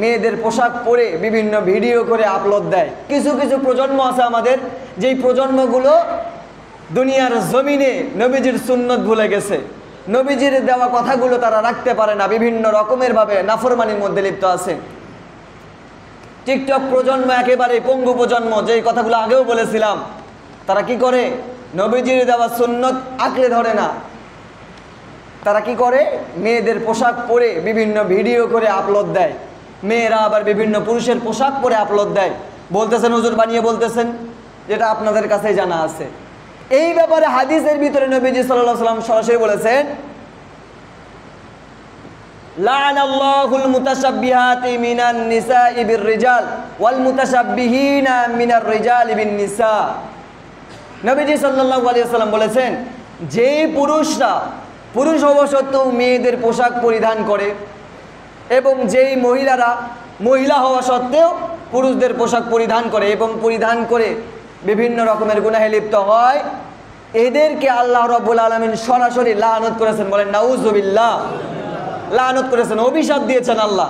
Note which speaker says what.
Speaker 1: মেয়েদের পোশাক পরে বিভিন্ন ভিডিও করে আপলোড দেয়। কিছু কিছু প্রজন্ম আছে আমাদের, যেই প্রজন্মগুলো দুনিয়ার জমিনে নবীজির সুন্নত ভুলে গেছে, নবীজির দেওয়া কথাগুলো তারা রাখতে পারে না, বিভিন্ন রকমের ভাবে নাফরমানির মধ্যে লিপ্ত আছে। টিকটক প্রজন্ম একেবারে পঙ্গু প্রজন্ম, যেই কথাগুলো আগেও বলেছিলাম। তারা কি করে? নবীজির দেওয়া সুন্নত আঁকড়ে ধরে না। তারা কি করে? মেয়েদের পোশাক পরে বিভিন্ন ভিডিও করে আপলোড দেয়। মেয়েরা আবার বিভিন্ন পুরুষের পোশাক পরে আপলোড দেয়, বলতেছেন হুজুর বানিয়ে বলতেছেন, যেটা আপনাদের কাছে জানা আছে। এই ব্যাপারে হাদিসের ভিতরে নবীজি সাল্লাল্লাহু আলাইহি ওয়াসাল্লাম সরাসরি বলেছেন, লাআনাল্লাহুল মুতাশাব্বিহাতি মিনান নিসাই বির-রিজাল ওয়াল মুতাশাব্বিহিনা মিনার রিজালি বিন-নিসা। নবীজি সাল্লাল্লাহু আলাইহি ওয়াসাল্লাম বলেছেন, যেই পুরুষরা পুরুষ হওয়া সত্ত্বেও মেয়েদের পোশাক পরিধান করে এবং যেই মহিলারা মহিলা হওয়া সত্ত্বেও পুরুষদের পোশাক পরিধান করে এবং পরিধান করে বিভিন্ন রকমের গুনাহে লিপ্ত হয়, এদেরকে আল্লাহ রাব্বুল আলামিন সরাসরি লানত করেছেন। বলেন নাউজুবিল্লাহ। লানত করেছেন, অভিশাপ দিয়েছেন আল্লাহ।